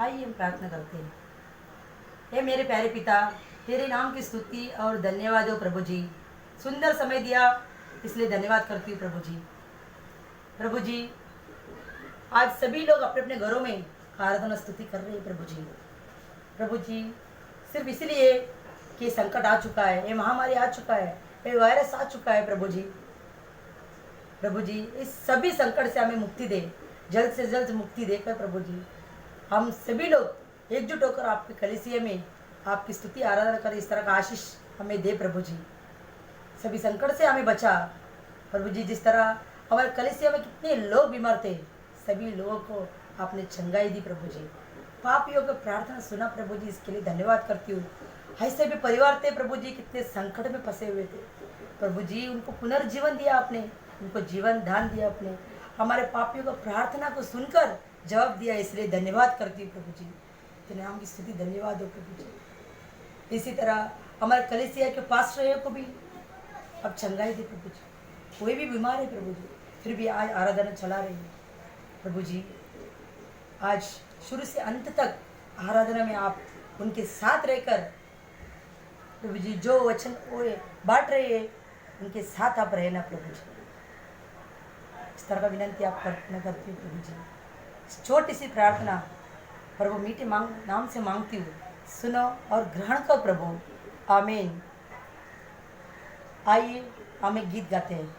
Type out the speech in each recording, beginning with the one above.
आइए हम प्रार्थना करते हैं। हे मेरे प्यारे पिता, तेरे नाम की स्तुति और धन्यवाद हो प्रभु जी। सुंदर समय दिया इसलिए धन्यवाद करती हूँ प्रभु जी। प्रभु जी, आज सभी लोग अपने अपने घरों में आराधना स्तुति कर रहे हैं प्रभु जी। प्रभु जी, सिर्फ इसलिए कि संकट आ चुका है, ये महामारी आ चुका है, ये वायरस आ चुका है प्रभु जी। प्रभु जी, इस सभी संकट से हमें मुक्ति दे, जल्द से जल्द मुक्ति देकर प्रभु जी हम सभी लोग एकजुट होकर आपके कलीसिया में आपकी स्तुति आराधना कर इस तरह का आशीष हमें दे प्रभु जी। सभी संकट से हमें बचा प्रभु जी। जिस तरह हमारे कलीसिया में कितने लोग बीमार थे, सभी लोगों को आपने चंगाई दी प्रभु जी। पापियों की प्रार्थना सुना प्रभु जी, इसके लिए धन्यवाद करती हूँ। ऐसे भी परिवार थे प्रभु जी, कितने संकट में फंसे हुए थे प्रभु जी, उनको पुनर्जीवन दिया आपने, उनको जीवन दान दिया आपने, हमारे पापियों को प्रार्थना को सुनकर जवाब दिया, इसलिए धन्यवाद करती हूँ प्रभु जी। तेरे नाम की स्तुति धन्यवाद हो प्रभु जी। इसी तरह हमारे कलीसिया के पास्टरों को भी अब चंगाई दे प्रभु जी। कोई भी बीमार है प्रभु जी, फिर भी आज आराधना चला रही है प्रभु जी। आज शुरू से अंत तक आराधना में आप उनके साथ रहकर प्रभु जी जो वचन वो बांट रहे हैं, उनके साथ आप रहना प्रभु जी। इस तरह का विनंती आप प्रार्थना करती हूँ प्रभु जी। छोटी सी प्रार्थना प्रभु मीठे नाम से मांगती हूँ, सुनो और ग्रहण करो प्रभु, आमीन। आइए हमें गीत गाते हैं।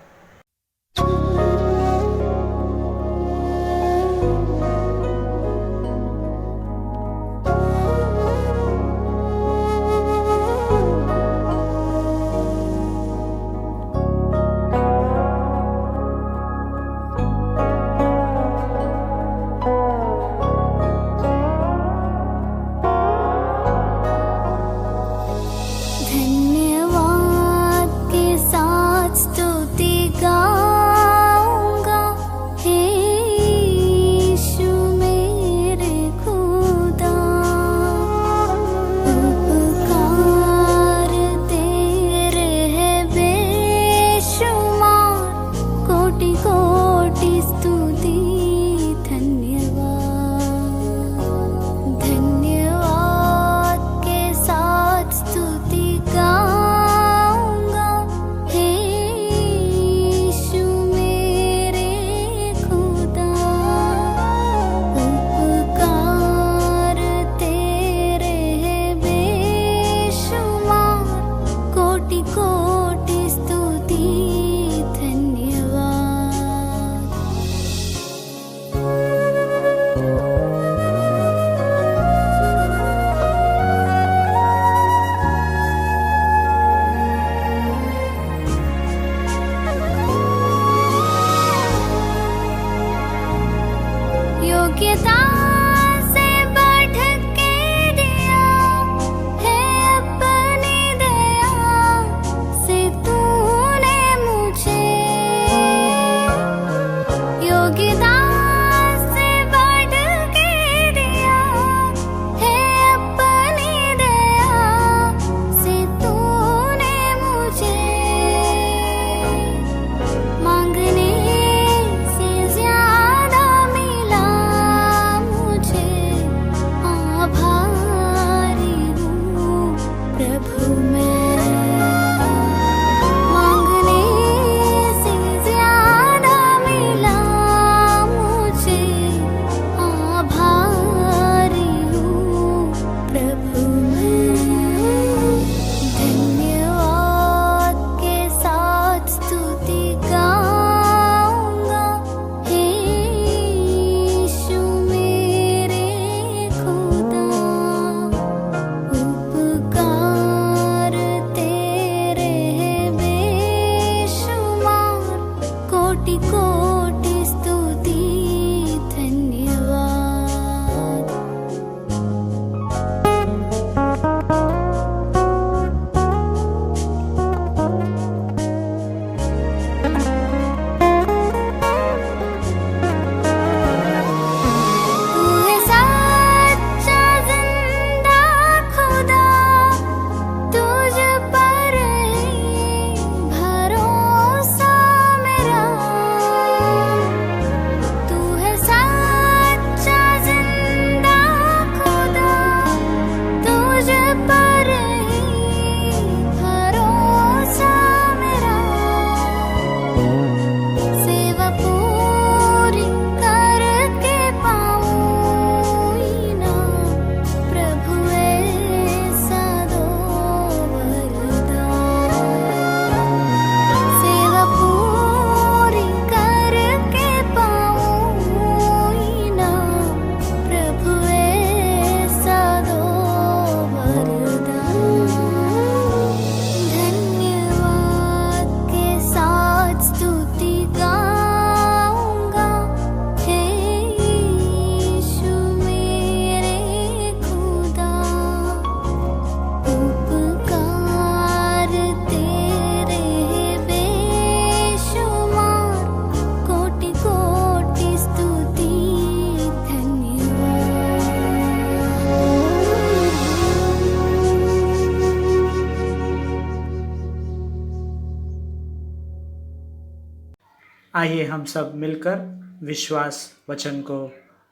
आइए हम सब मिलकर विश्वास वचन को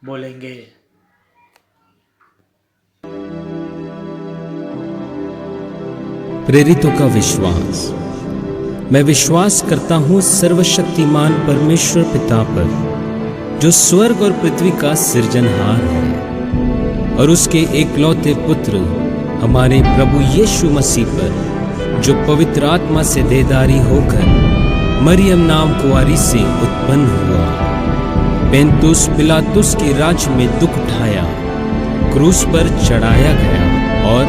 बोलेंगे। प्रेरितों का विश्वास। मैं विश्वास करता हूँ सर्वशक्तिमान परमेश्वर पिता पर, जो स्वर्ग और पृथ्वी का सृजनहार है, और उसके एकलौते पुत्र हमारे प्रभु यीशु मसीह पर, जो पवित्र आत्मा से देहधारी होकर मरियम नाम कुंवारी से उत्पन्न हुआ, पेंतुस पिलातुस के राज्य में दुख उठाया, क्रूस पर चढ़ाया गया और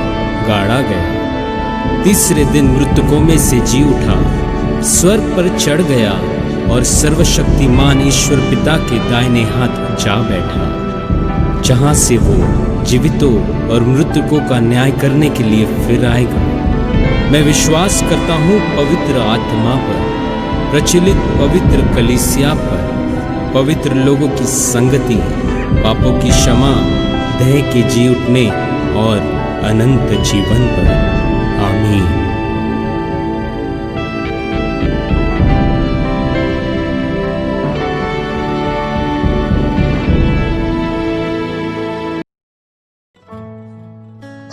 गाड़ा गया, तीसरे दिन मृतकों में से जी उठा, स्वर्ग पर चढ़ गया और सर्वशक्तिमान ईश्वर पिता के दाहिने हाथ जा बैठा, जहां से वो जीवितों और मृतकों का न्याय करने के लिए फिर आएगा। मैं विश्वास करता हूँ पवित्र आत्मा पर, प्रचलित पवित्र कलीसिया पर, पवित्र लोगों की संगति, पापों की क्षमा, देह के जी उठने और अनंत जीवन पर। आमीन।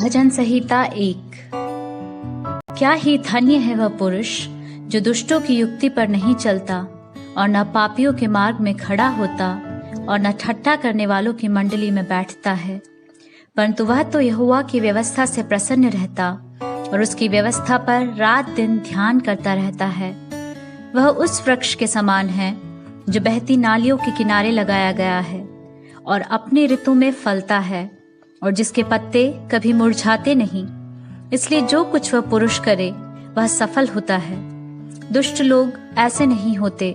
भजन संहिता 1। क्या ही धन्य है वह पुरुष जो दुष्टों की युक्ति पर नहीं चलता और न पापियों के मार्ग में खड़ा होता और न ठट्ठा करने वालों की मंडली में बैठता है, परंतु वह तो यहोवा की व्यवस्था से प्रसन्न रहता और उसकी व्यवस्था पर रात दिन ध्यान करता रहता है। वह उस वृक्ष के समान है जो बहती नालियों के किनारे लगाया गया है और अपने ऋतु में फलता है और जिसके पत्ते कभी मुरझाते नहीं। इसलिए जो कुछ वह पुरुष करे वह सफल होता है। दुष्ट लोग ऐसे नहीं होते,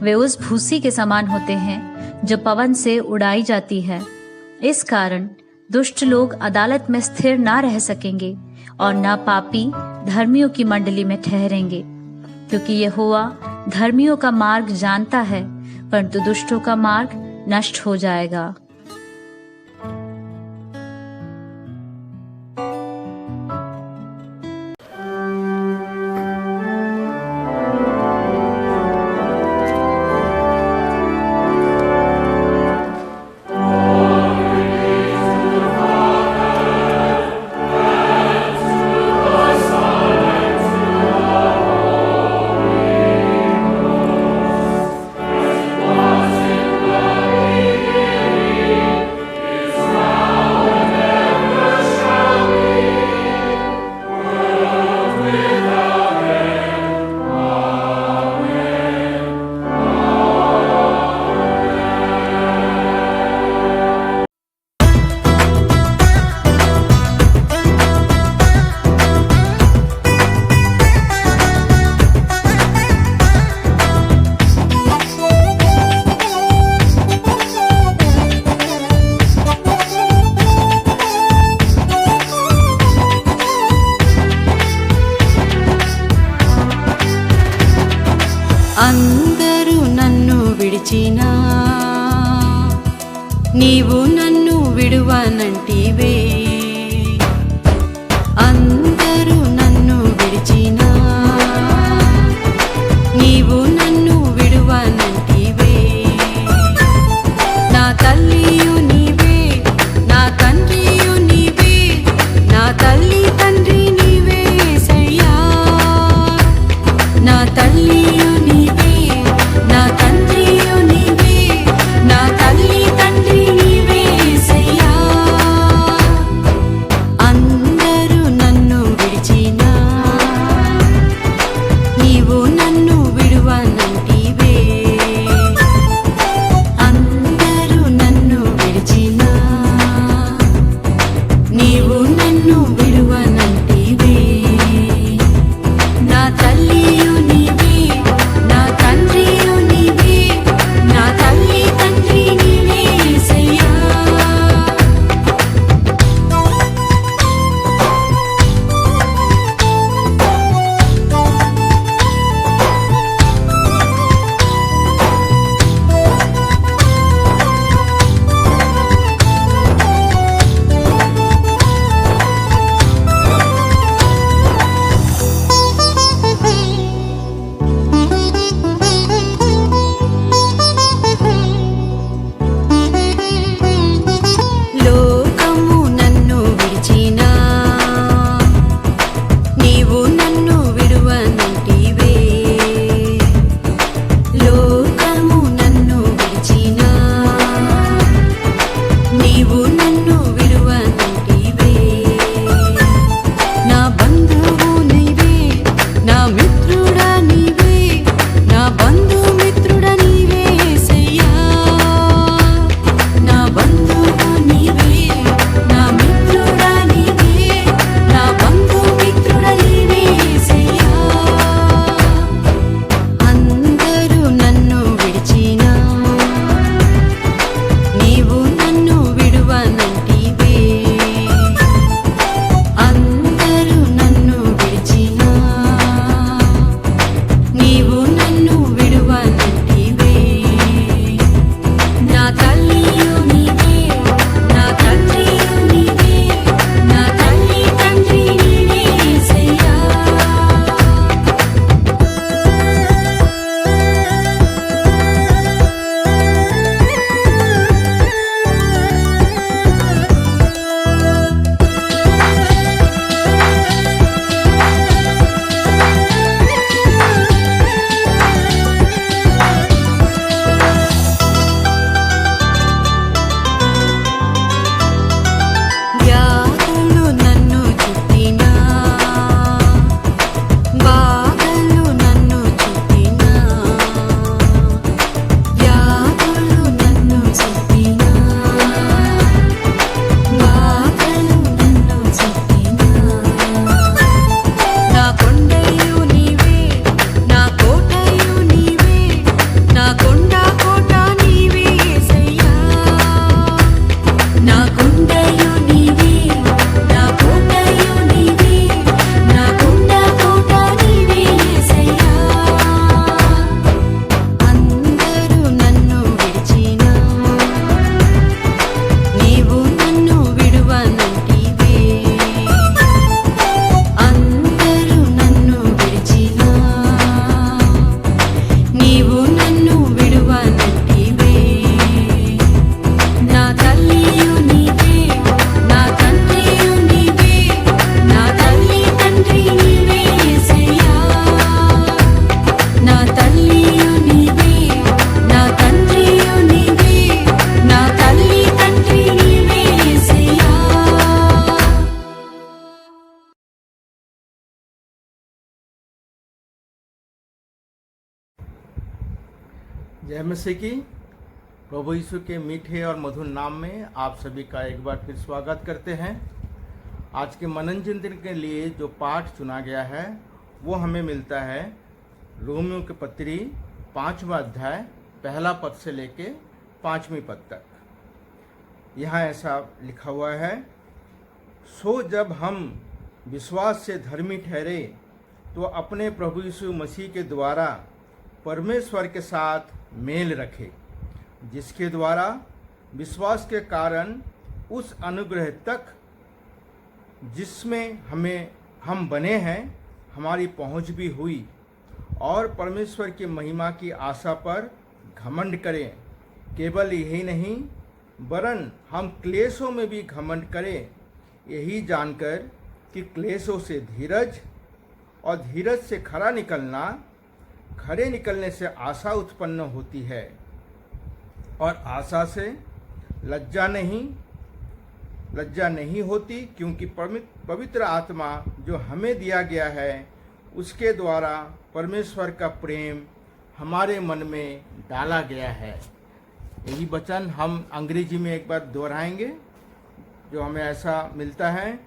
वे उस भूसी के समान होते हैं जो पवन से उड़ाई जाती है। इस कारण दुष्ट लोग अदालत में स्थिर ना रह सकेंगे और ना पापी धर्मियों की मंडली में ठहरेंगे, क्योंकि यहोवा धर्मियों का मार्ग जानता है, परंतु दुष्टों का मार्ग नष्ट हो जाएगा। అందరూ నన్ను విడిచినా నీవు నన్ను విడువనంటివే. అందరూ నన్ను విడిచినా నీవు నన్ను విడువనంటివే. నా తల్లియు నీవే, నా తండ్రియు నీవే, నా తల్లి తండ్రి నీవే యేసయ్యా. నా తల్లియు నీవే, నా తండ్రియు నీవే, నా తల్లి తండ్రి నీవే जय मसीह की। प्रभु यीशु के मीठे और मधुर नाम में आप सभी का एक बार फिर स्वागत करते हैं। आज के मनन चिंतन के लिए जो पाठ चुना गया है वो हमें मिलता है रोमियो के पत्री 5वां अध्याय पहला पद से लेके 5वीं पद तक। यहाँ ऐसा लिखा हुआ है, सो जब हम विश्वास से धर्मी ठहरे तो अपने प्रभु यीशु मसीह के द्वारा परमेश्वर के साथ मेल रखे, जिसके द्वारा विश्वास के कारण उस अनुग्रह तक जिसमें हम बने हैं हमारी पहुंच भी हुई, और परमेश्वर की महिमा की आशा पर घमंड करें। केवल यही नहीं वरन हम क्लेशों में भी घमंड करें, यही जानकर कि क्लेशों से धीरज और धीरज से खरे निकलने से आशा उत्पन्न होती है, और आशा से लज्जा नहीं होती, क्योंकि पवित्र आत्मा जो हमें दिया गया है उसके द्वारा परमेश्वर का प्रेम हमारे मन में डाला गया है। यही वचन हम अंग्रेजी में एक बार दोहराएंगे जो हमें ऐसा मिलता है,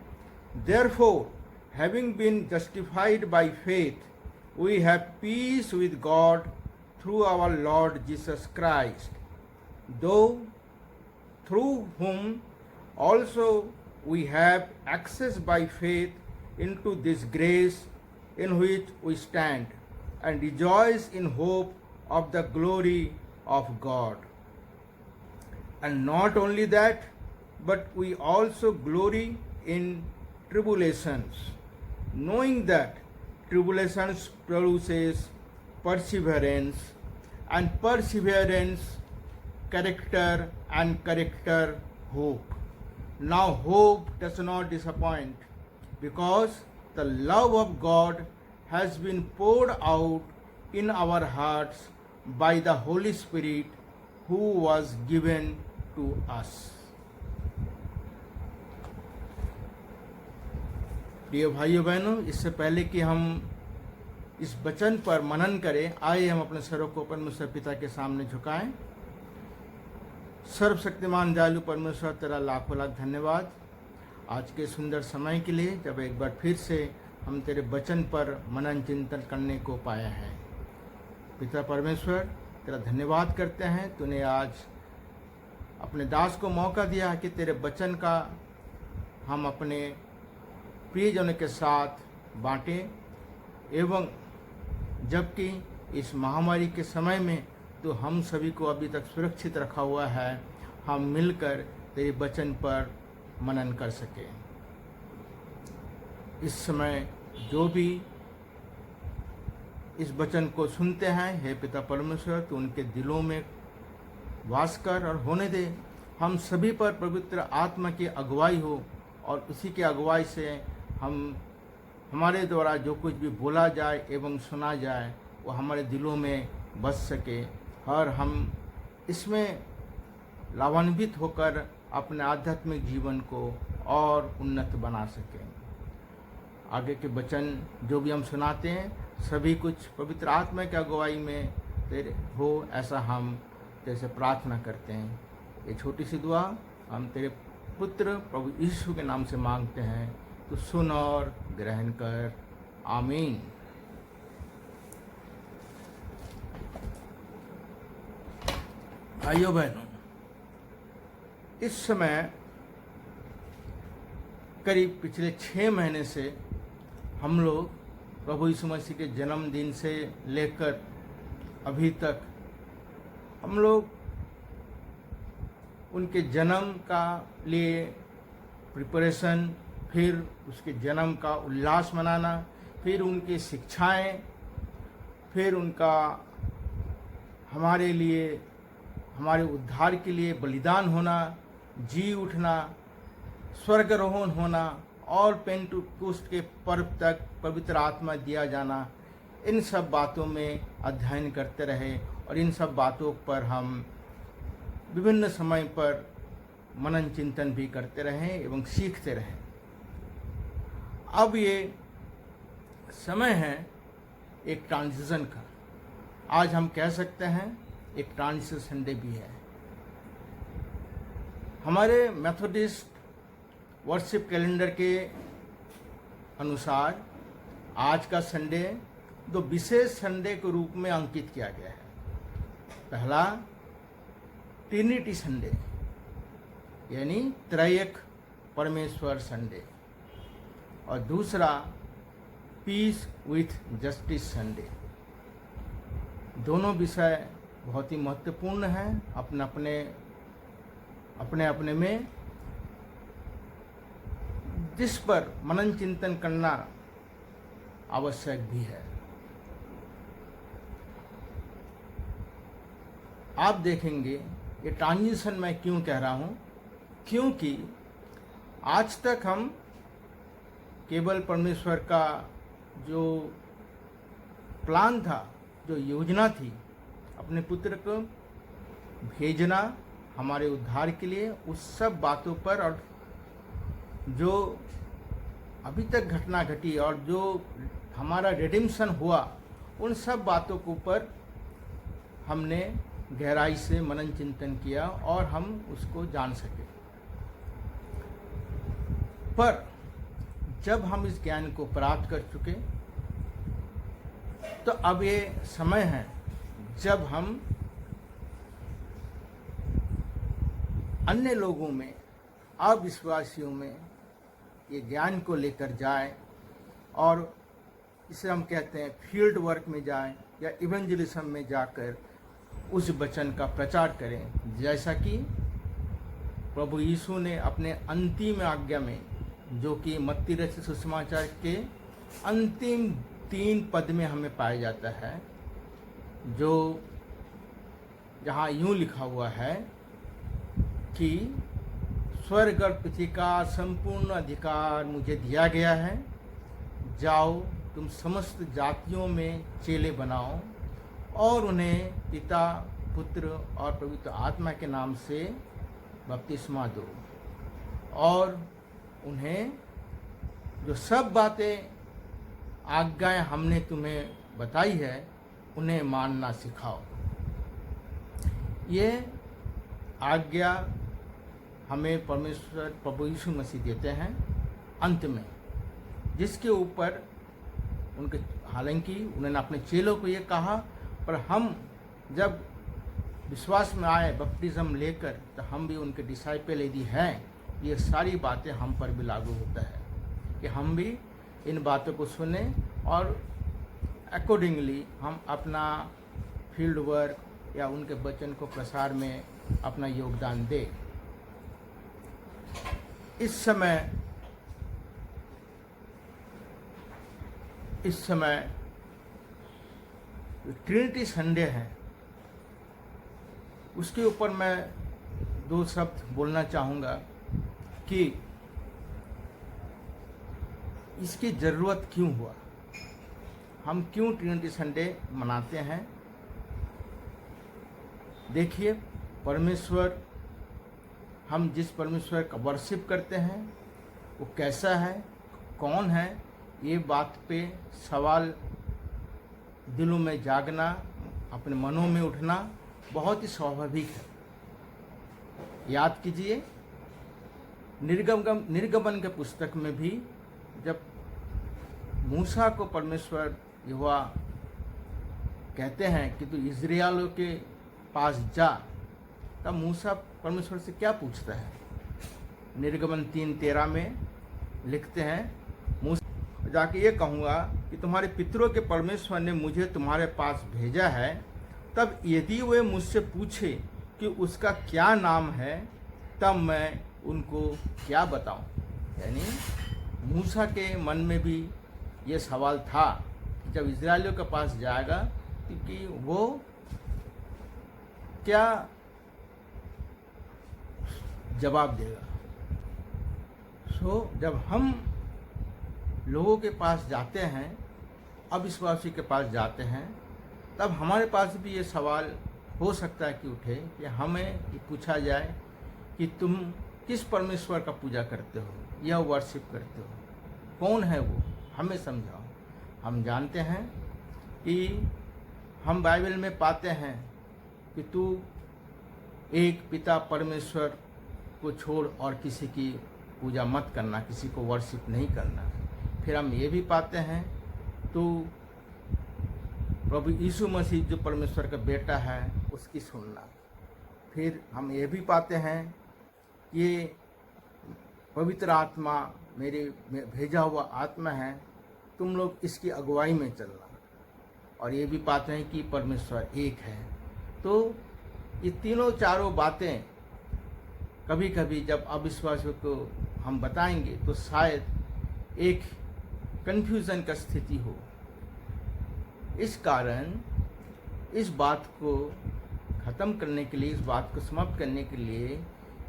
Therefore, having been justified by faith, we have peace with God through our Lord Jesus Christ, through whom also we have access by faith into this grace in which we stand, and rejoice in hope of the glory of God. And not only that, but we also glory in tribulations, knowing that tribulations produces perseverance, and perseverance character, and character hope. Now hope does not disappoint, because the love of God has been poured out in our hearts by the Holy Spirit who was given to us. प्रिय भाइयों बहनों, इससे पहले कि हम इस वचन पर मनन करें, आइए हम अपने सरों को परमेश्वर पिता के सामने झुकाएं। सर्वशक्तिमान दयालु परमेश्वर, तेरा लाखों लाख धन्यवाद आज के सुंदर समय के लिए, जब एक बार फिर से हम तेरे वचन पर मनन चिंतन करने को पाया है। पिता परमेश्वर, तेरा धन्यवाद करते हैं, तूने आज अपने दास को मौका दिया कि तेरे वचन का हम अपने प्रियजनों के साथ बांटें, एवं जबकि इस महामारी के समय में तो हम सभी को अभी तक सुरक्षित रखा हुआ है, हम मिलकर तेरे वचन पर मनन कर सकें। इस समय जो भी इस वचन को सुनते हैं, हे पिता परमेश्वर, तो उनके दिलों में वास कर और होने दे। हम सभी पर पवित्र आत्मा की अगुवाई हो, और उसी की अगुवाई से हमारे द्वारा जो कुछ भी बोला जाए एवं सुना जाए वो हमारे दिलों में बस सके, और हम इसमें लाभान्वित होकर अपने आध्यात्मिक जीवन को और उन्नत बना सकें। आगे के वचन जो भी हम सुनाते हैं सभी कुछ पवित्र आत्मा की अगुवाई में तेरे हो, ऐसा हम तेरे से प्रार्थना करते हैं। ये छोटी सी दुआ हम तेरे पुत्र प्रभु यीशु के नाम से मांगते हैं, तो सुन और ग्रहण कर। आमीन। भाइयों बहनों, इस समय करीब पिछले 6 महीने से हम लोग प्रभु यीशु मसीह के जन्मदिन से लेकर अभी तक हम लोग उनके जन्म का लिए प्रिपरेशन, फिर उसके जन्म का उल्लास मनाना, फिर उनकी शिक्षाएं, फिर उनका हमारे लिए, हमारे उद्धार के लिए बलिदान होना, जी उठना, स्वर्गारोहण होना और पेंटेकोस्त के पर्व तक पवित्र आत्मा दिया जाना, इन सब बातों में अध्ययन करते रहे, और इन सब बातों पर हम विभिन्न समय पर मनन चिंतन भी करते रहे एवं सीखते रहे। अब ये समय है एक ट्रांजिशन का। आज हम कह सकते हैं एक ट्रांजिशन संडे भी है। हमारे मेथोडिस्ट वर्शिप कैलेंडर के अनुसार आज का संडे दो विशेष संडे के रूप में अंकित किया गया है। पहला ट्रिनिटी संडे यानी त्रयक परमेश्वर संडे, और दूसरा पीस विथ जस्टिस संडे। दोनों विषय बहुत ही महत्वपूर्ण हैं, अपने अपने में, जिस पर मनन चिंतन करना आवश्यक भी है। आप देखेंगे ये ट्रांजिशन मैं क्यों कह रहा हूँ, क्योंकि आज तक हम केवल परमेश्वर का जो प्लान था, जो योजना थी, अपने पुत्र को भेजना हमारे उद्धार के लिए, उस सब बातों पर और जो अभी तक घटना घटी और जो हमारा रिडेम्पशन हुआ, उन सब बातों के ऊपर हमने गहराई से मनन चिंतन किया और हम उसको जान सके। पर जब हम इस ज्ञान को प्राप्त कर चुके, तो अब ये समय है जब हम अन्य लोगों में, अविश्वासियों में ये ज्ञान को लेकर जाएं और इसे हम कहते हैं फील्ड वर्क में जाएं या इवेंजलिज्म में जाकर उस वचन का प्रचार करें, जैसा कि प्रभु यीशु ने अपने अंतिम आज्ञा में, जो कि मत्ती रचित सुसमाचार के अंतिम 3 पद में हमें पाया जाता है, जो जहाँ यूँ लिखा हुआ है कि स्वर्ग और पृथ्वी का संपूर्ण अधिकार मुझे दिया गया है, जाओ तुम समस्त जातियों में चेले बनाओ और उन्हें पिता, पुत्र और पवित्र आत्मा के नाम से बपतिस्मा दो, और उन्हें जो सब बातें, आज्ञाएं हमने तुम्हें बताई है, उन्हें मानना सिखाओ। ये आज्ञा हमें परमेश्वर प्रभु यीशु मसीह देते हैं अंत में, जिसके ऊपर उनके, हालांकि उन्होंने अपने चेलों को ये कहा, पर हम जब विश्वास में आए बपटिज्म लेकर, तो हम भी उनके डिसाइपल यदि हैं, ये सारी बातें हम पर भी लागू होता है कि हम भी इन बातों को सुने और अकॉर्डिंगली हम अपना फील्ड वर्क या उनके वचन को प्रसार में अपना योगदान दें। इस समय ट्रिनिटी संडे है, उसके ऊपर मैं 2 शब्द बोलना चाहूँगा कि इसकी ज़रूरत क्यों हुआ, हम क्यों ट्रिनिटी संडे मनाते हैं। देखिए, परमेश्वर, हम जिस परमेश्वर का वर्शिप करते हैं वो कैसा है, कौन है, ये बात पे सवाल दिलों में जागना, अपने मनों में उठना बहुत ही स्वाभाविक है। याद कीजिए, निर्गमन के पुस्तक में भी जब मूसा को परमेश्वर यहोवा कहते हैं कि तू इज़राइलियों के पास जा, तब मूसा परमेश्वर से क्या पूछता है। निर्गमन 3:13 में लिखते हैं, मूसा जाके ये कहूँगा कि तुम्हारे पितरों के परमेश्वर ने मुझे तुम्हारे पास भेजा है, तब यदि वे मुझसे पूछे कि उसका क्या नाम है, तब मैं उनको क्या बताऊं। यानी मूसा के मन में भी ये सवाल था कि जब इज़राइलियों के पास जाएगा कि वो क्या जवाब देगा। जब हम लोगों के पास जाते हैं, अविश्वासी के पास जाते हैं, तब हमारे पास भी ये सवाल हो सकता है कि उठे कि हमें ये पूछा जाए कि तुम किस परमेश्वर का पूजा करते हो या वर्शिप करते हो, कौन है वो, हमें समझाओ। हम जानते हैं कि हम बाइबल में पाते हैं कि तू एक पिता परमेश्वर को छोड़ और किसी की पूजा मत करना, किसी को वर्शिप नहीं करना। फिर हम ये भी पाते हैं तू प्रभु यीशु मसीह जो परमेश्वर का बेटा है उसकी सुनना। फिर हम ये भी पाते हैं कि पवित्र आत्मा मेरे भेजा हुआ आत्मा है, तुम लोग इसकी अगुवाई में चलना। और ये भी पाते हैं कि परमेश्वर एक है। तो ये तीनों चारों बातें कभी कभी जब अविश्वासियों को हम बताएंगे तो शायद एक कन्फ्यूज़न का स्थिति हो। इस कारण इस बात को ख़त्म करने के लिए, इस बात को समाप्त करने के लिए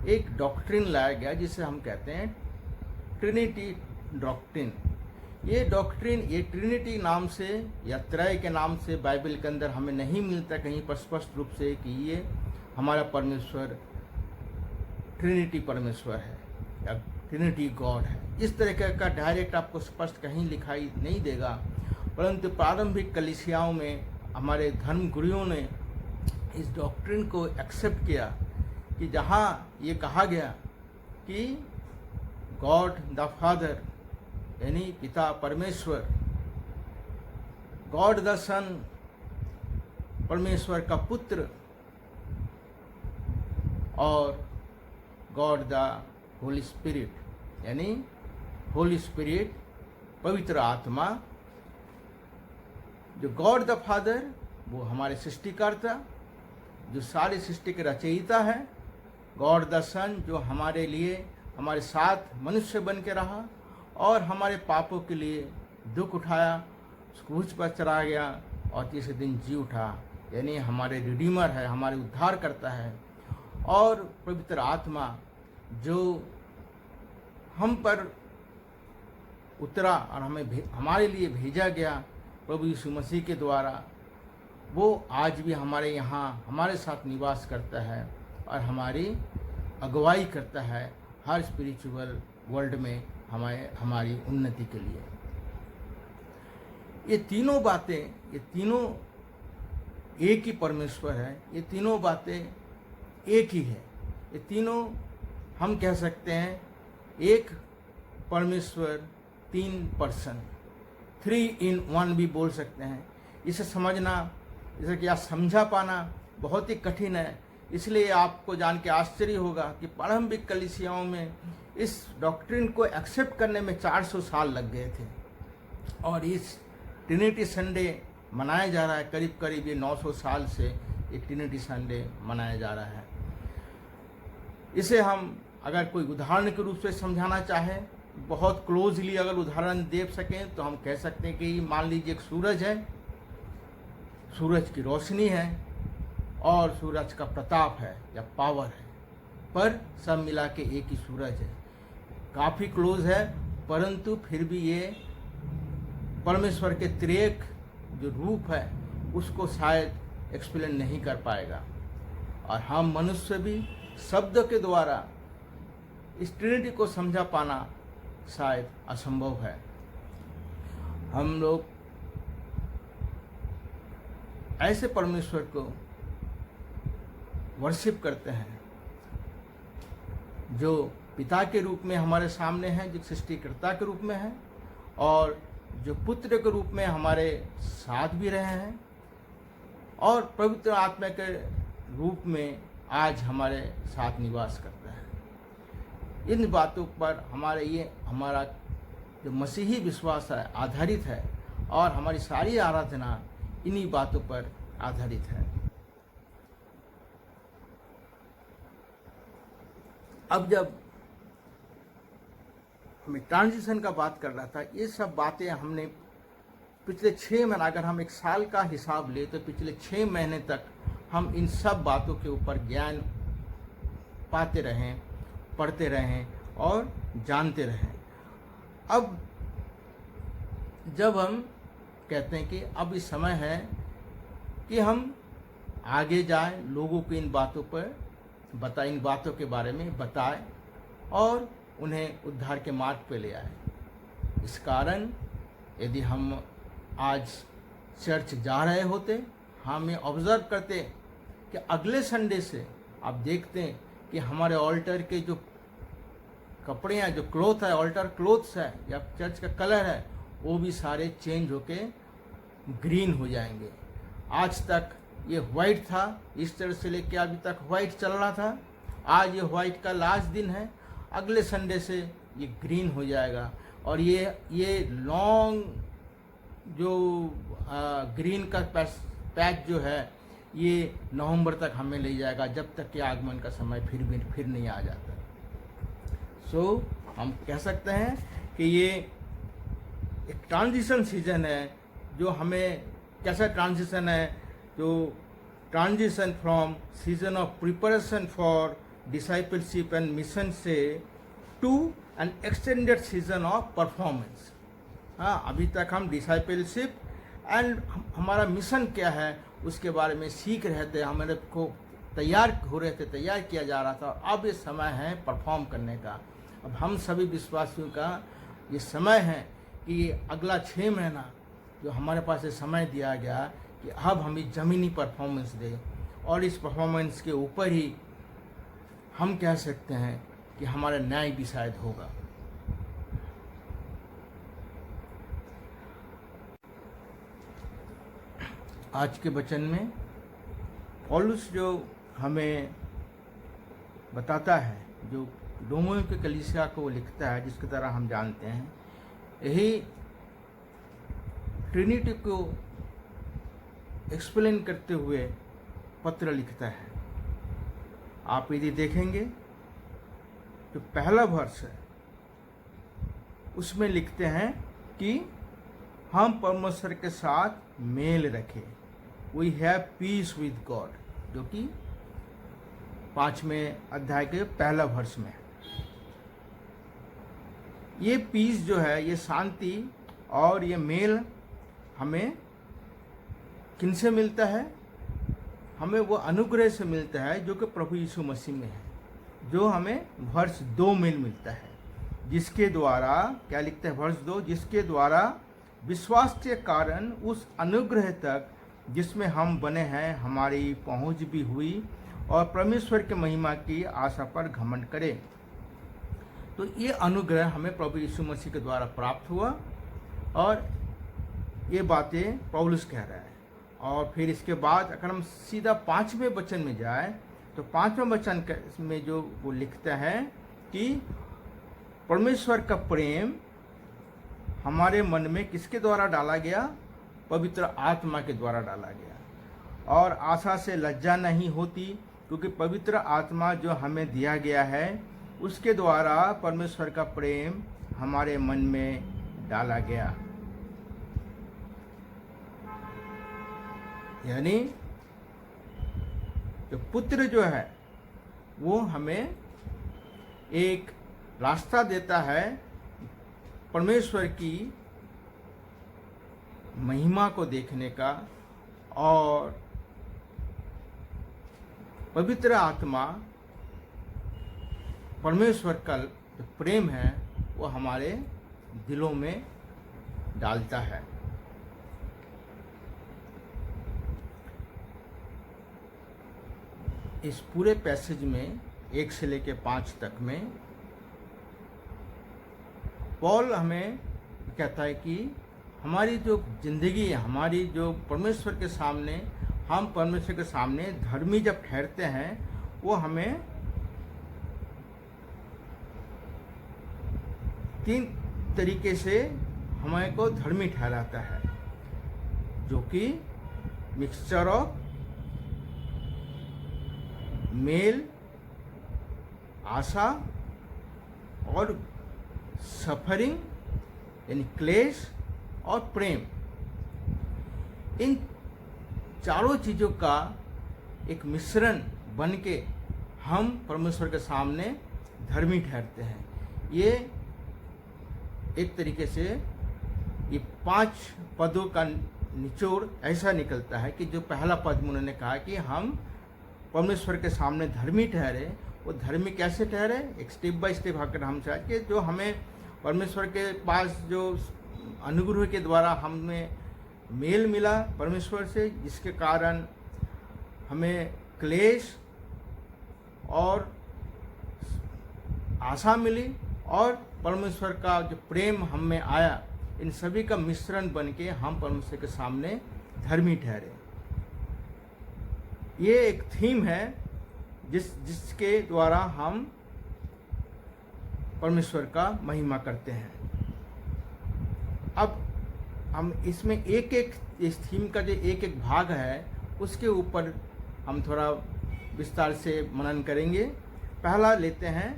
एक डॉक्ट्रिन लाया गया जिसे हम कहते हैं ट्रिनिटी डॉक्ट्रिन। ये डॉक्ट्रिन, ये ट्रिनिटी नाम से या त्रय के नाम से बाइबल के अंदर हमें नहीं मिलता कहीं पर स्पष्ट रूप से कि ये हमारा परमेश्वर ट्रिनिटी परमेश्वर है या ट्रिनिटी गॉड है। इस तरह का डायरेक्ट आपको स्पष्ट कहीं लिखाई नहीं देगा, परंतु प्रारंभिक कलीसियाओं में हमारे धर्म गुरुओं ने इस डॉक्ट्रिन को एक्सेप्ट किया कि जहाँ ये कहा गया कि गॉड द फादर यानी पिता परमेश्वर, गॉड द सन परमेश्वर का पुत्र, और गॉड द होली स्पिरिट यानी होली स्पिरिट पवित्र आत्मा। जो गॉड द फादर वो हमारे सृष्टिकर्ता, जो सारी सृष्टि के रचयिता है। गॉड द सन जो हमारे लिए, हमारे साथ मनुष्य बन के रहा और हमारे पापों के लिए दुख उठाया, क्रूस पर चढ़ा गया और तीसरे दिन जी उठा, यानी हमारे रिडीमर है, हमारे उद्धार करता है। और पवित्र आत्मा जो हम पर उतरा और हमारे लिए भेजा गया प्रभु यीशु मसीह के द्वारा, वो आज भी हमारे यहाँ हमारे साथ निवास करता है और हमारी अगुवाई करता है हर स्पिरिचुअल वर्ल्ड में हमारी उन्नति के लिए। ये तीनों बातें, ये तीनों एक ही परमेश्वर है, ये तीनों बातें एक ही है। ये तीनों हम कह सकते हैं एक परमेश्वर, तीन पर्सन, 3 in 1 भी बोल सकते हैं। इसे समझना, जैसे कि आप समझा पाना बहुत ही कठिन है। इसलिए आपको जान के आश्चर्य होगा कि प्रारंभिक कलीसियाओं में इस डॉक्ट्रिन को एक्सेप्ट करने में 400 साल लग गए थे और इस ट्रिनिटी संडे मनाया जा रहा है। करीब करीब ये 900 साल से ये ट्रिनिटी संडे मनाया जा रहा है। इसे हम अगर कोई उदाहरण के रूप से समझाना चाहें, बहुत क्लोजली अगर उदाहरण दे सकें तो हम कह सकते हैं कि मान लीजिए एक सूरज है, सूरज की रोशनी है और सूरज का प्रताप है या पावर है, पर सब मिला के एक ही सूरज है। काफ़ी क्लोज है, परंतु फिर भी ये परमेश्वर के त्रिएक जो रूप है उसको शायद एक्सप्लेन नहीं कर पाएगा। और हम मनुष्य भी शब्द के द्वारा इस ट्रिनिटी को समझा पाना शायद असंभव है। हम लोग ऐसे परमेश्वर को वर्शिप करते हैं जो पिता के रूप में हमारे सामने है, जो सृष्टिकर्ता के रूप में है और जो पुत्र के रूप में हमारे साथ भी रहे हैं और पवित्र आत्मा के रूप में आज हमारे साथ निवास करता है। इन बातों पर हमारा जो मसीही विश्वास है आधारित है और हमारी सारी आराधना इन्हीं बातों पर आधारित है। अब जब हमें ट्रांजिशन का बात कर रहा था, ये सब बातें हमने पिछले 6 महीने, अगर हम एक साल का हिसाब ले तो पिछले 6 महीने तक हम इन सब बातों के ऊपर ज्ञान पाते रहें, पढ़ते रहें और जानते रहें। अब जब हम कहते हैं कि अब इस समय है कि हम आगे जाएं, लोगों को इन बातों पर बताएं, इन बातों के बारे में बताएं और उन्हें उद्धार के मार्ग पे ले आए। इस कारण यदि हम आज चर्च जा रहे होते, हमें ऑब्जर्व करते कि अगले संडे से आप देखते हैं कि हमारे ऑल्टर के जो कपड़े हैं, जो क्लोथ है, ऑल्टर क्लोथ्स है या चर्च का कलर है, वो भी सारे चेंज होके ग्रीन हो जाएंगे। आज तक ये वाइट था, इस तरह से लेके अभी तक वाइट चल रहा था। आज ये वाइट का लास्ट दिन है, अगले संडे से ये ग्रीन हो जाएगा। और ये लॉन्ग जो ग्रीन का पैच जो है ये नवंबर तक हमें ले जाएगा, जब तक कि आगमन का समय फिर नहीं आ जाता। सो हम कह सकते हैं कि ये एक ट्रांजिशन सीजन है, जो हमें कैसा ट्रांजिशन है, जो transition from season of preparation for discipleship and mission से to an extended season of performance. हाँ, अभी तक हम डिसाइपलशिप एंड हमारा मिशन क्या है उसके बारे में सीख रहे थे, हमारे को तैयार किया जा रहा था। अब ये समय है परफॉर्म करने का। अब हम सभी विश्वासियों का ये समय है कि ये अगला 6 महीना जो हमारे पास ये समय दिया गया कि अब हमें ज़मीनी परफॉर्मेंस दे, और इस परफॉर्मेंस के ऊपर ही हम कह सकते हैं कि हमारा न्याय भी शायद होगा। आज के वचन में पौलुस जो हमें बताता है, जो रोमियो के कलीसिया को लिखता है, जिसकी तरह हम जानते हैं, यही ट्रिनिटी को एक्सप्लेन करते हुए पत्र लिखता है। आप यदि देखेंगे जो पहला वर्ष है उसमें लिखते हैं कि हम परमेश्वर के साथ मेल रखें, we have peace with God, जो कि 5वें अध्याय के पहला वर्ष में है। ये पीस जो है, ये शांति और ये मेल हमें किनसे मिलता है? हमें वो अनुग्रह से मिलता है जो कि प्रभु यीशु मसीह में है, जो हमें वर्ष 2 में मिलता है, जिसके द्वारा क्या लिखते हैं वर्ष 2, जिसके द्वारा विश्वास के कारण उस अनुग्रह तक जिसमें हम बने हैं हमारी पहुंच भी हुई, और परमेश्वर के महिमा की आशा पर घमंड करें। तो ये अनुग्रह हमें प्रभु यीशु मसीह के द्वारा प्राप्त हुआ, और ये बातें पौलुस कह रहा है। और फिर इसके बाद अगर हम सीधा 5वें वचन में जाए तो 5वें वचन में जो वो लिखता है कि परमेश्वर का प्रेम हमारे मन में किसके द्वारा डाला गया? पवित्र आत्मा के द्वारा डाला गया। और आशा से लज्जा नहीं होती, क्योंकि पवित्र आत्मा जो हमें दिया गया है उसके द्वारा परमेश्वर का प्रेम हमारे मन में डाला गया। यानी जो पुत्र जो है वो हमें एक रास्ता देता है परमेश्वर की महिमा को देखने का, और पवित्र आत्मा परमेश्वर का जो प्रेम है वो हमारे दिलों में डालता है। इस पूरे पैसेज में 1 से लेकर 5 तक में पौल हमें कहता है कि हमारी जो जिंदगी है, हमारी जो परमेश्वर के सामने, हम परमेश्वर के सामने धर्मी जब ठहरते हैं, वो हमें 3 तरीके से हमें को धर्मी ठहराता है, जो कि मिक्सचर ऑफ मेल, आशा और सफरिंग यानी क्लेश और प्रेम। इन चारों चीज़ों का एक मिश्रण बन के हम परमेश्वर के सामने धर्मी ठहरते हैं। ये एक तरीके से ये 5 पदों का निचोड़ ऐसा निकलता है कि जो पहला पद में उन्होंने कहा कि हम परमेश्वर के सामने धर्मी ठहरे, वो धर्मी कैसे ठहरे? एक स्टेप बाय स्टेप आकर हम चाहे कि जो हमें परमेश्वर के पास जो अनुग्रह के द्वारा हमें मेल मिला परमेश्वर से, जिसके कारण हमें क्लेश और आशा मिली और परमेश्वर का जो प्रेम हम में आया, इन सभी का मिश्रण बन के हम परमेश्वर के सामने धर्मी ठहरे। ये एक थीम है जिसके द्वारा हम परमेश्वर का महिमा करते हैं। अब हम इसमें इस थीम का जो एक एक भाग है उसके ऊपर हम थोड़ा विस्तार से मनन करेंगे। पहला लेते हैं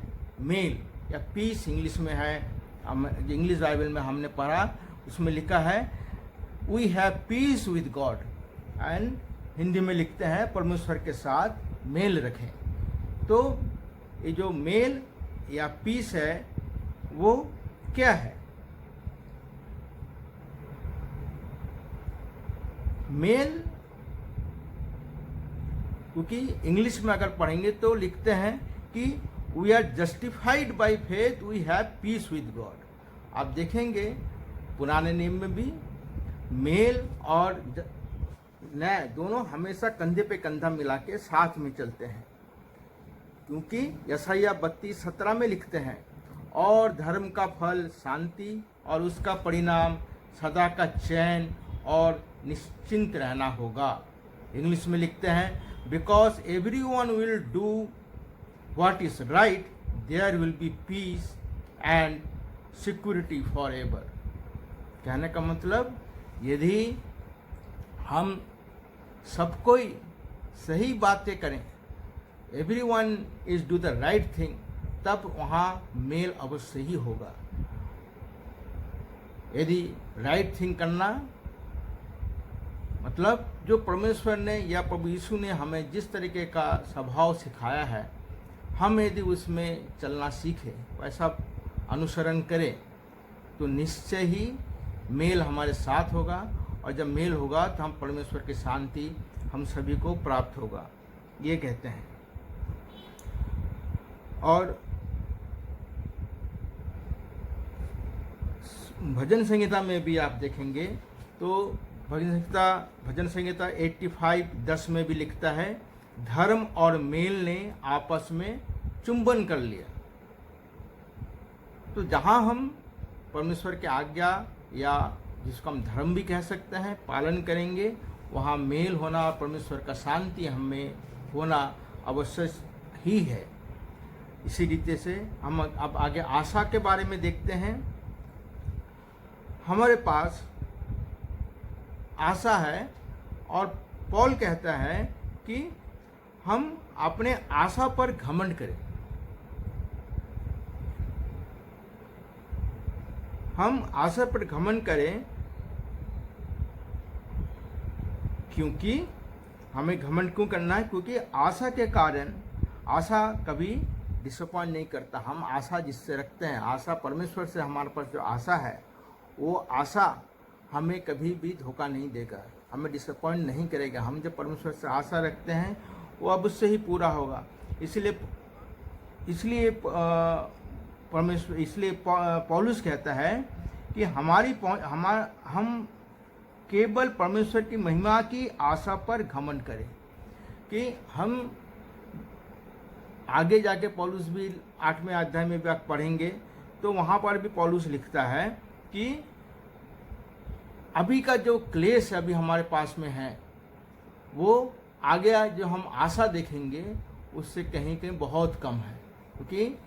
मेल या पीस, इंग्लिश में है, इंग्लिश बाइबल में हमने पढ़ा, उसमें लिखा है we have peace with God, and Hindi में लिखते हैं परमेश्वर के साथ मेल रखें। तो ये जो मेल या पीस है वो क्या है? मेल, क्योंकि इंग्लिश में अगर पढ़ेंगे तो लिखते हैं कि we are justified by faith, we have peace with God. आप देखेंगे पुराने नियम में भी मेल और नए दोनों हमेशा कंधे पे कंधा मिला के साथ में चलते हैं, क्योंकि यशायाह 32:17 में लिखते हैं और धर्म का फल शांति और उसका परिणाम सदा का चैन और निश्चिंत रहना होगा। इंग्लिश में लिखते हैं because everyone will do what is right, there will be peace and security for ever. कहने का मतलब, यदि हम सब कोई सही बातें करें, everyone is do the right thing, तब वहाँ मेल अवश्य ही होगा। यदि राइट थिंग करना मतलब जो परमेश्वर ने या प्रभु यीशु ने हमें जिस तरीके का स्वभाव सिखाया है, हम यदि उसमें चलना सीखें, वैसा अनुसरण करें, तो निश्चय ही मेल हमारे साथ होगा, और जब मेल होगा तो हम परमेश्वर की शांति हम सभी को प्राप्त होगा, ये कहते हैं। और भजन संहिता में भी आप देखेंगे तो भजन संहिता 85:10 में भी लिखता है धर्म और मेल ने आपस में चुंबन कर लिया। तो जहाँ हम परमेश्वर की आज्ञा या जिसको हम धर्म भी कह सकते हैं पालन करेंगे, वहाँ मेल होना और परमेश्वर का शांति हमें होना अवश्य ही है। इसी रीति से हम अब आगे आशा के बारे में देखते हैं। हमारे पास आशा है और पौल कहता है कि हम अपने आशा पर घमंड करें। हम आशा पर घमंड करें क्योंकि हमें घमंड क्यों करना है? क्योंकि आशा के कारण, आशा कभी डिसअपॉइंट नहीं करता। हम आशा जिससे रखते हैं, आशा परमेश्वर से हमारे पास जो आशा है, वो आशा हमें कभी भी धोखा नहीं देगा, हमें डिसअपॉइंट नहीं करेगा। हम जब परमेश्वर से आशा रखते हैं वो अब उससे ही पूरा होगा। इसलिए पौलुस कहता है कि हम केवल परमेश्वर की महिमा की आशा पर घमंड करें। कि हम आगे जाके पौलुस भी 8वें अध्याय में भी पढ़ेंगे तो वहाँ पर भी पौलुस लिखता है कि अभी का जो क्लेश अभी हमारे पास में है, वो आगे जो हम आशा देखेंगे उससे कहीं कहीं बहुत कम है। क्योंकि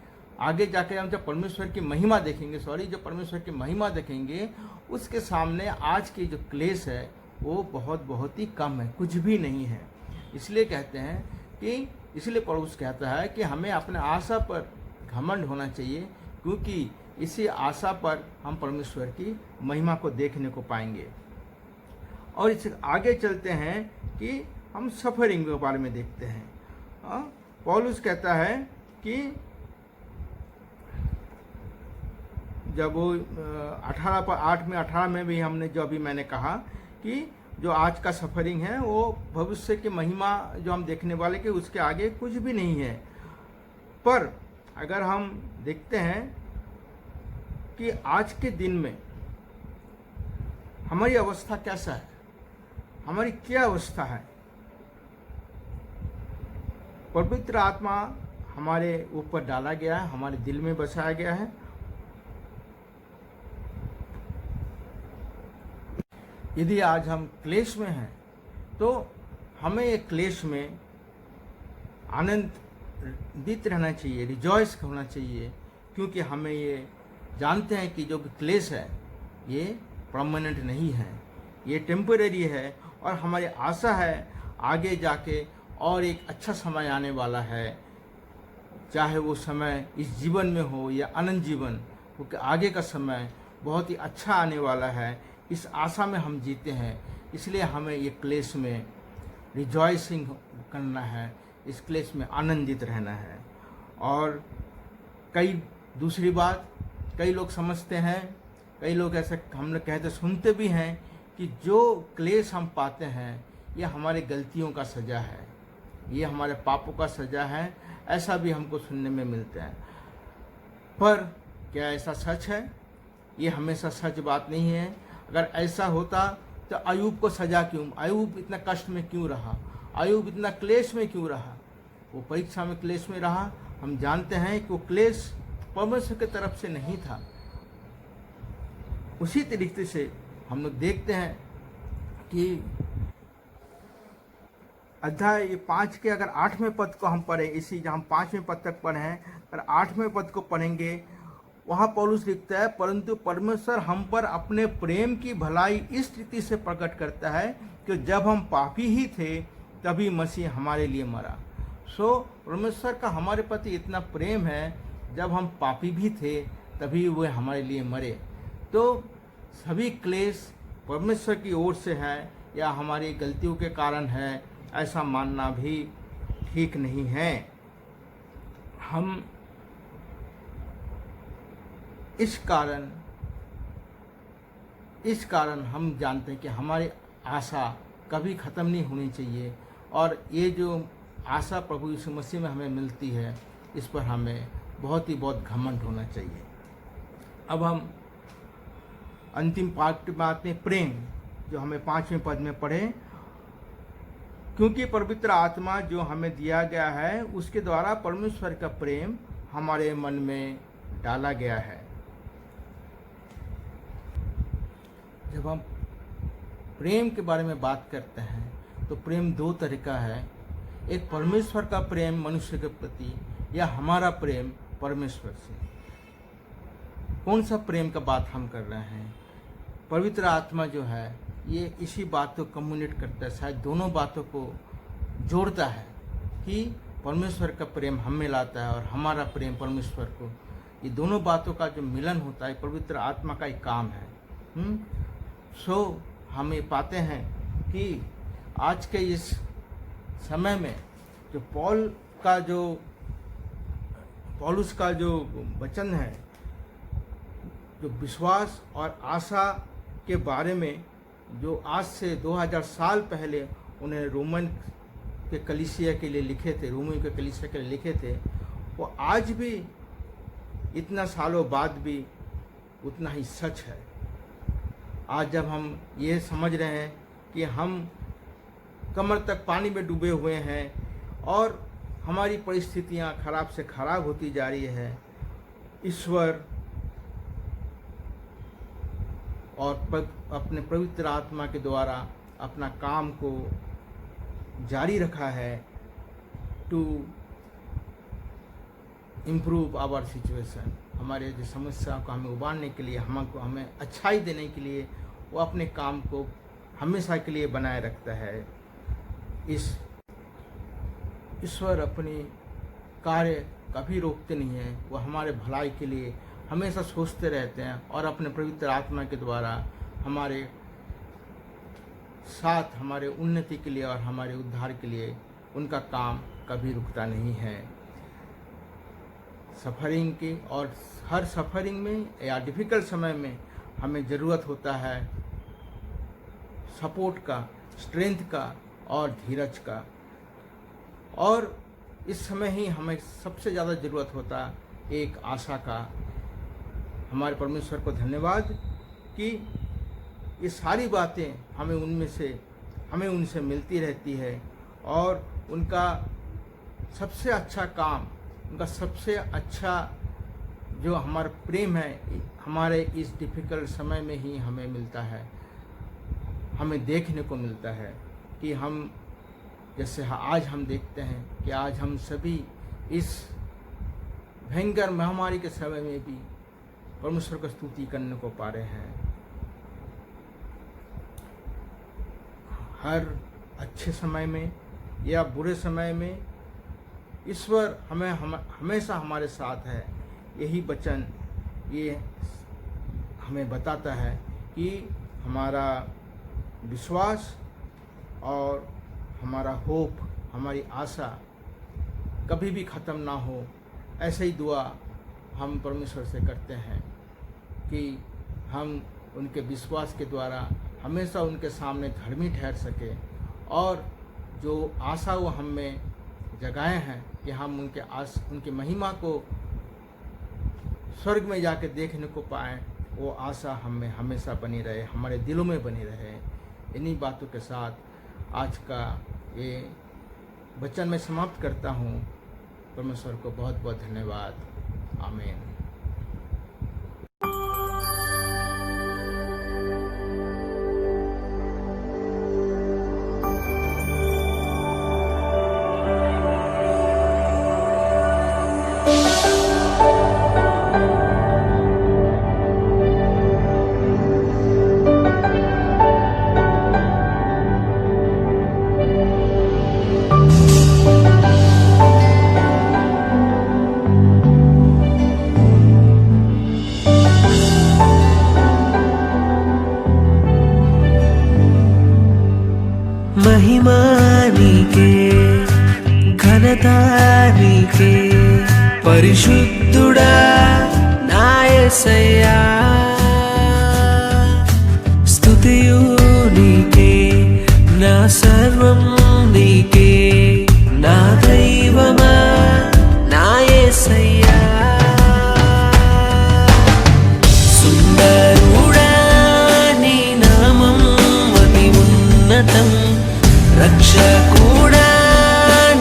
आगे जाकर हम जब परमेश्वर की महिमा देखेंगे, जब परमेश्वर की महिमा देखेंगे, उसके सामने आज की जो क्लेश है वो बहुत ही कम है, कुछ भी नहीं है। इसलिए कहते हैं कि इसलिए पौलुस कहता है कि हमें अपने आशा पर घमंड होना चाहिए, क्योंकि इसी आशा पर हम परमेश्वर की महिमा को देखने को पाएंगे। और इससे आगे चलते हैं कि हम सफरिंग के बारे में देखते हैं। पौलुस कहता है कि जब वो 8 में भी हमने जो अभी मैंने कहा कि जो आज का सफरिंग है वो भविष्य की महिमा जो हम देखने वाले कि उसके आगे कुछ भी नहीं है। पर अगर हम देखते हैं कि आज के दिन में हमारी अवस्था कैसा है, हमारी क्या अवस्था है, पवित्र आत्मा हमारे ऊपर डाला गया है, हमारे दिल में बसाया गया है। यदि आज हम क्लेश में हैं तो हमें ये क्लेश में आनंदित रहना चाहिए, रिजॉइस होना चाहिए, क्योंकि हमें ये जानते हैं कि जो भी क्लेश है ये परमानेंट नहीं है, ये टेम्परेरी है, और हमारी आशा है आगे जाके और एक अच्छा समय आने वाला है, चाहे वो समय इस जीवन में हो या अनंत जीवन, क्योंकि आगे का समय बहुत ही अच्छा आने वाला है। इस आशा में हम जीते हैं, इसलिए हमें ये क्लेश में रिजॉइसिंग करना है, इस क्लेश में आनंदित रहना है। और दूसरी बात, कई लोग समझते हैं, कई लोग ऐसे हम लोग कहते सुनते भी हैं कि जो क्लेश हम पाते हैं ये हमारे गलतियों का सज़ा है, ये हमारे पापों का सज़ा है, ऐसा भी हमको सुनने में मिलता है। पर क्या ऐसा सच है? ये हमेशा सच बात नहीं है। अगर ऐसा होता तो अय्यूब को सज़ा क्यों, अय्यूब इतना कष्ट में क्यों रहा, अय्यूब इतना क्लेश में क्यों रहा? वो परीक्षा में क्लेश में रहा। हम जानते हैं कि वो क्लेश परमेश्वर की तरफ से नहीं था। उसी तरीके से हम लोग देखते हैं कि अध्याय 5 के अगर 8वें पद को हम पढ़ें, इसी जहाँ हम 5वें पद तक पढ़े हैं, अगर 8वें पद को पढ़ेंगे, वहाँ पौलुस लिखता है, परंतु परमेश्वर हम पर अपने प्रेम की भलाई इस रीति से प्रकट करता है कि जब हम पापी ही थे तभी मसीह हमारे लिए मरा। परमेश्वर का हमारे प्रति इतना प्रेम है, जब हम पापी भी थे तभी वह हमारे लिए मरे। तो सभी क्लेश परमेश्वर की ओर से है या हमारी गलतियों के कारण है, ऐसा मानना भी ठीक नहीं है। हम इस कारण हम जानते हैं कि हमारी आशा कभी ख़त्म नहीं होनी चाहिए, और ये जो आशा प्रभु यीशु मसीह में हमें मिलती है, इस पर हमें बहुत घमंड होना चाहिए। अब हम अंतिम पाठ बात में प्रेम, जो हमें 5वें पद में पढ़े, क्योंकि पवित्र आत्मा जो हमें दिया गया है उसके द्वारा परमेश्वर का प्रेम हमारे मन में डाला गया है। जब हम प्रेम के बारे में बात करते हैं तो प्रेम दो तरह का है, एक परमेश्वर का प्रेम मनुष्य के प्रति, या हमारा प्रेम परमेश्वर से। कौन सा प्रेम का बात हम कर रहे हैं? पवित्र आत्मा जो है ये इसी बात को कम्युनिकेट करता है, शायद दोनों बातों को जोड़ता है कि परमेश्वर का प्रेम हम में लाता है और हमारा प्रेम परमेश्वर को, ये दोनों बातों का जो मिलन होता है पवित्र आत्मा का एक काम है। हम ये पाते हैं कि आज के इस समय में जो पौलुस का जो वचन है, जो विश्वास और आशा के बारे में, जो आज से 2000 साल पहले उन्हें रोमन के कलीसिया के लिए लिखे थे, रोमियो के कलीसिया के लिए लिखे थे, वो आज भी इतना सालों बाद भी उतना ही सच है। आज जब हम ये समझ रहे हैं कि हम कमर तक पानी में डूबे हुए हैं और हमारी परिस्थितियां खराब से खराब होती जा रही है, ईश्वर और अपने पवित्र आत्मा के द्वारा अपना काम को जारी रखा है टू इम्प्रूव आवर सिचुएशन। हमारे जो समस्या को हमें उबारने के लिए, हमें अच्छाई देने के लिए वो अपने काम को हमेशा के लिए बनाए रखता है। इस ईश्वर अपनी कार्य कभी रोकते नहीं हैं, वो हमारे भलाई के लिए हमेशा सोचते रहते हैं और अपने पवित्र आत्मा के द्वारा हमारे साथ, हमारे उन्नति के लिए और हमारे उद्धार के लिए उनका काम कभी रुकता नहीं है। सफरिंग की, और हर सफरिंग में या डिफ़िकल्ट समय में हमें ज़रूरत होता है सपोर्ट का, स्ट्रेंथ का और धीरज का। और इस समय ही हमें सबसे ज़्यादा ज़रूरत होता एक आशा का। हमारे परमेश्वर को धन्यवाद कि ये सारी बातें हमें उनसे मिलती रहती है और उनका सबसे अच्छा काम, उनका सबसे अच्छा जो हमारा प्रेम है हमारे इस डिफ़िकल्ट समय में ही हमें मिलता है, हमें देखने को मिलता है कि हम जैसे आज हम देखते हैं कि आज हम सभी इस भयंकर महामारी के समय में भी परमेश्वर की स्तुति करने को पा रहे हैं। हर अच्छे समय में या बुरे समय में ईश्वर हमेशा हमारे साथ है। यही वचन ये हमें बताता है कि हमारा विश्वास और हमारा होप, हमारी आशा कभी भी ख़त्म ना हो। ऐसे ही दुआ हम परमेश्वर से करते हैं कि हम उनके विश्वास के द्वारा हमेशा उनके सामने धर्मी ठहर सके और जो आशा वो हम में जगाए हैं कि हम उनके महिमा को स्वर्ग में जाके देखने को पाएँ, वो आशा हम में हमेशा बनी रहे, हमारे दिलों में बनी रहे। इन्हीं बातों के साथ आज का ये वचन मैं समाप्त करता हूँ। परमेश्वर को बहुत बहुत धन्यवाद। आमीन। महिमा నీకే, ఘనత నీకే, పరిశుద్ధుడా నా యేసయ్యా. స్తుతియు నీకే, నా సర్వం నీకే, నా దైవమా నా యేసయ్యా. సుందరుడా నీ నామం అతి ఉన్నతం, రక్షకుడా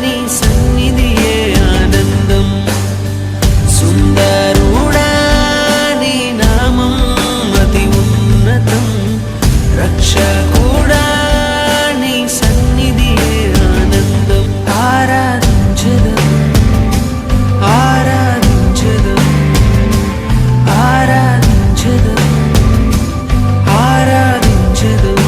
నీ సన్నిధియే ఆనందం. సుందరుడా నీ నామం అతి ఉన్నతం, రక్షకుడా నీ సన్నిధియే ఆనందం. ఆరాధించెదం, ఆరాధించెదం, ఆరాధించెదం, ఆరాధించెదం.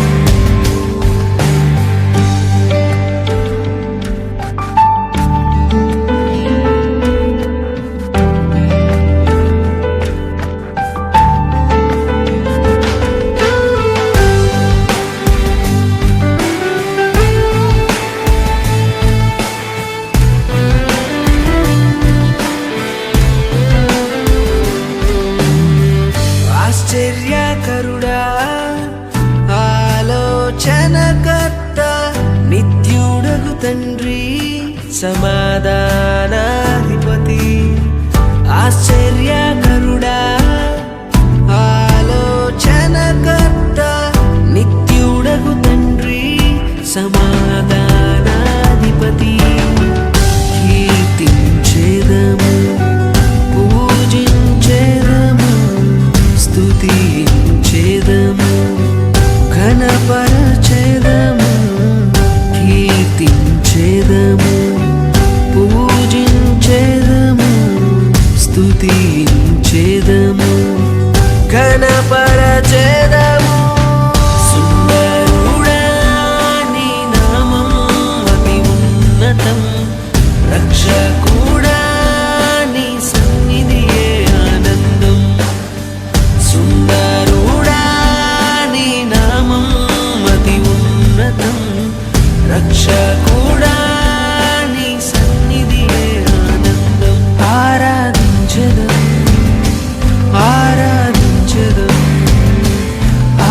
ఆశ్చర్యకరుడా, ఆలోచనకర్త, నిత్యుడగు తండ్రి, సమాధానాధిపతి. ఆశ్చర్యకరుడా, ఆలోచనకర్త, నిత్యుడగు తండ్రి, సమాధానాధిపతి. కీర్తించెదము, పూజించెదము, స్తుతించెదము, ఘనపరచెదము, కీర్తించెదము, పూజించెదము, స్తుతించెదము, ఘనపరచెదము. సుందరుడా నీ నామం అతి ఉన్నతం, రక్షకుడా నీ సన్నిధియే ఆనందం. సుందరుడా నీ నామం అతి ఉన్నతం, రక్షకుడా నీ సన్నిధియే ఆనందం. ఆరాధించెదం, ఆరాధించెదం,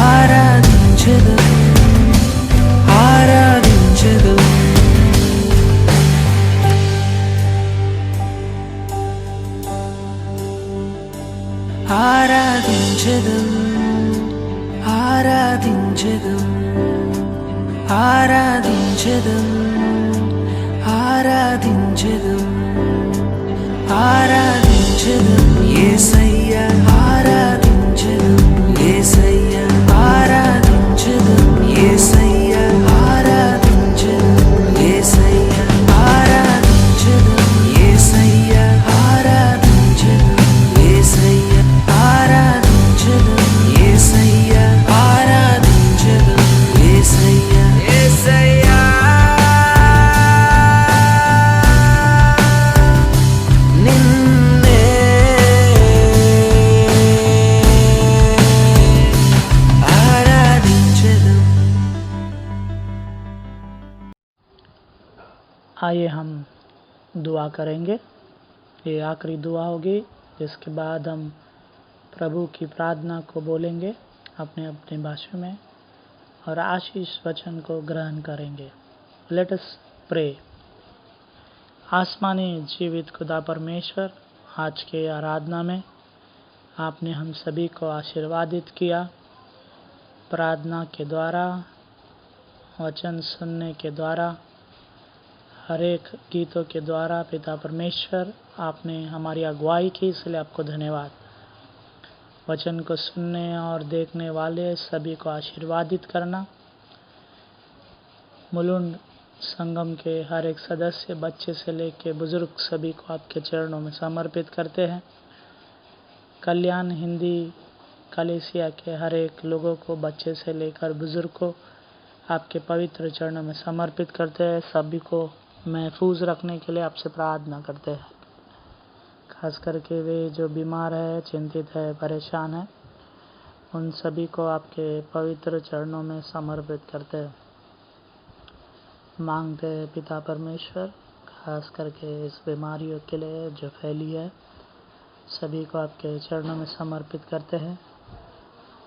ఆరాధించెదం, ఆరాధించెదం. ఆరాధించెదం, ఆరాధించెదం, ఆరాధించెదం, ఆరాధించెదం. ఆరాధించెదం ఆరాధించెదం యేసయ్యా ఆరాధించెదం యేసయ్యా ఆరాధించెదం యేసయ్యా ఆరాధించెదం యేసయ్యా ఆరాధించెదం యేసయ్యా ఆరాధించెదం యేసయ్యా ఆరాధించెదం యేసయ్యా ఆరాధించెదం యేసయ్యా యేసయ్యా నిన్నే ఆరాధించెదం. आइए हम दुआ करेंगे। ये आखिरी दुआ होगी, जिसके बाद हम प्रभु की प्रार्थना को बोलेंगे अपने अपने भाषा में और आशीष वचन को ग्रहण करेंगे। Let us pray. आसमानी जीवित खुदा परमेश्वर, आज के आराधना में आपने हम सभी को आशीर्वादित किया। प्रार्थना के द्वारा, वचन सुनने के द्वारा, हर एक गीतों के द्वारा पिता परमेश्वर आपने हमारी अगुवाई की, इसलिए आपको धन्यवाद। वचन को सुनने और देखने वाले सभी को आशीर्वादित करना। मुलुंड संगम के हर एक सदस्य, बच्चे से लेकर बुजुर्ग, सभी को आपके चरणों में समर्पित करते हैं। कल्याण हिंदी कलीसिया के हर एक लोगों को, बच्चे से लेकर बुजुर्ग को आपके पवित्र चरणों में समर्पित करते हैं। सभी को महफूज रखने के लिए आपसे प्रार्थना करते हैं। खास करके वे जो बीमार है, चिंतित है, परेशान है, उन सभी को आपके पवित्र चरणों में समर्पित करते हैं। मांगते हैं पिता परमेश्वर, खास करके इस बीमारियों के लिए जो फैली है, सभी को आपके चरणों में समर्पित करते हैं।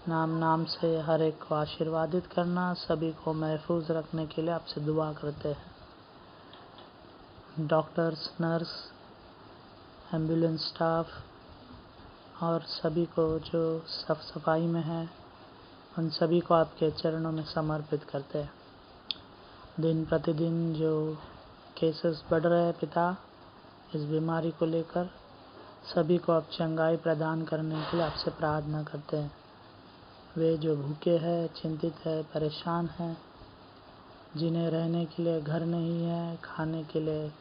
नाम नाम से हर एक को आशीर्वादित करना, सभी को महफूज रखने के लिए आपसे दुआ करते हैं। डॉक्टर्स, नर्स, एम्बुलेंस स्टाफ और सभी को जो साफ सफाई में है, उन सभी को आपके चरणों में समर्पित करते हैं। दिन प्रतिदिन जो केसेस बढ़ रहे हैं पिता, इस बीमारी को लेकर, सभी को आप चंगाई प्रदान करने के लिए आपसे प्रार्थना करते हैं। वे जो भूखे हैं, चिंतित है, परेशान हैं, जिन्हें रहने के लिए घर नहीं है, खाने के लिए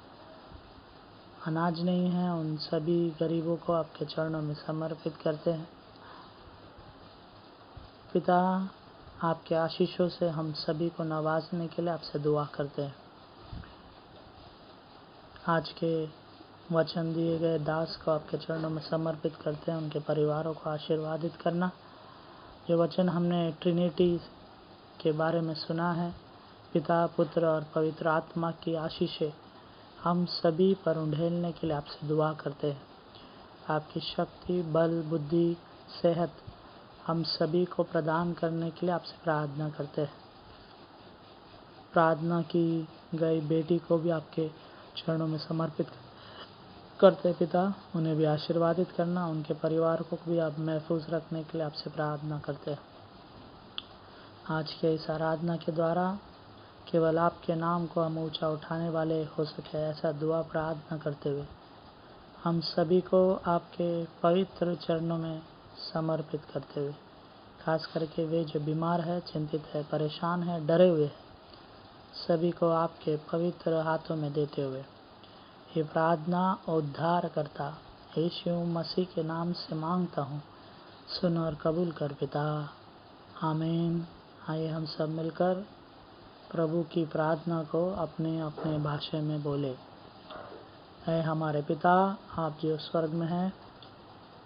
अनाज नहीं है, उन सभी गरीबों को आपके चरणों में समर्पित करते हैं। पिता, आपके आशीषों से हम सभी को नवाजने के लिए आपसे दुआ करते हैं। आज के वचन दिए गए दास को आपके चरणों में समर्पित करते हैं। उनके परिवारों को आशीर्वादित करना। जो वचन हमने ट्रिनिटी के बारे में सुना है, पिता, पुत्र और पवित्र आत्मा की आशीषें हम सभी पर उंडेलने के लिए आपसे दुआ करते हैं। आपकी शक्ति, बल, बुद्धि, सेहत हम सभी को प्रदान करने के लिए आपसे प्रार्थना करते हैं। प्रार्थना की गई बेटी को भी आपके चरणों में समर्पित करते हैं पिता। उन्हें भी आशीर्वादित करना, उनके परिवार को भी आप महफूज रखने के लिए आपसे प्रार्थना करते हैं। आज के इस आराधना के द्वारा केवल आपके नाम को हम ऊंचा उठाने वाले हो सके, ऐसा दुआ प्रार्थना करते हुए हम सभी को आपके पवित्र चरणों में समर्पित करते हुए, खास करके वे जो बीमार है, चिंतित है, परेशान है, डरे हुए हैं, सभी को आपके पवित्र हाथों में देते हुए ये प्रार्थना उद्धार करता यीशु मसीह के नाम से मांगता हूँ, सुन और कबूल कर पिता, आमीन। आइए हम सब मिलकर प्रभु की प्रार्थना को अपने अपने भाषा में बोले। ऐ हमारे पिता, आप जो स्वर्ग में हैं,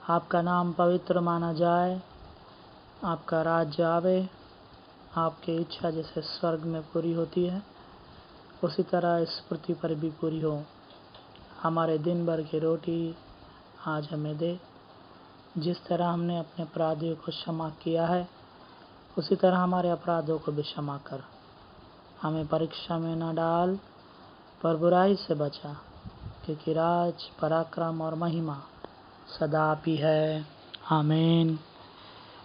आपका नाम पवित्र माना जाए, आपका राज्य आवे, आपकी इच्छा जैसे स्वर्ग में पूरी होती है, उसी तरह इस पृथ्वी पर भी पूरी हो। हमारे दिन भर की रोटी आज हमें दे। जिस तरह हमने अपने अपराधियों को क्षमा किया है, उसी तरह हमारे अपराधों को भी क्षमा कर। हमें परीक्षा में न डाल, पर बुराई से बचा, क्योंकि राज, पराक्रम और महिमा सदा आप ही है, आमीन।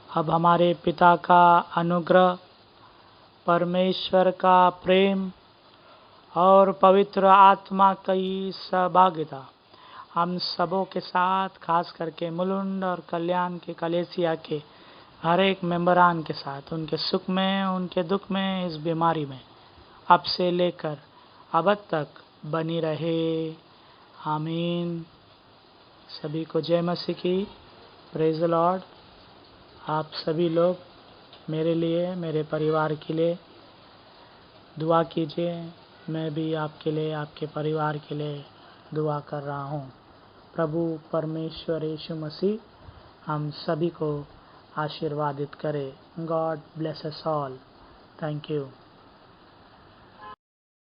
अब हमारे पिता का अनुग्रह, परमेश्वर का प्रेम और पवित्र आत्मा की सहभागिता हम सबों के साथ, खास करके मुलुंड और कल्याण के कलेसिया के हर एक मेंबरान के साथ, उनके सुख में, उनके दुख में, इस बीमारी में, अब से लेकर अब तक बनी रहे। आमीन। सभी को जय मसीह की। Praise the Lord. आप सभी लोग मेरे लिए, मेरे परिवार के लिए दुआ कीजिए। मैं भी आपके लिए, आपके परिवार के लिए दुआ कर रहा हूँ। प्रभु परमेश्वर यीशु मसीह हम सभी को आशीर्वादित करे। God bless us all. Thank you.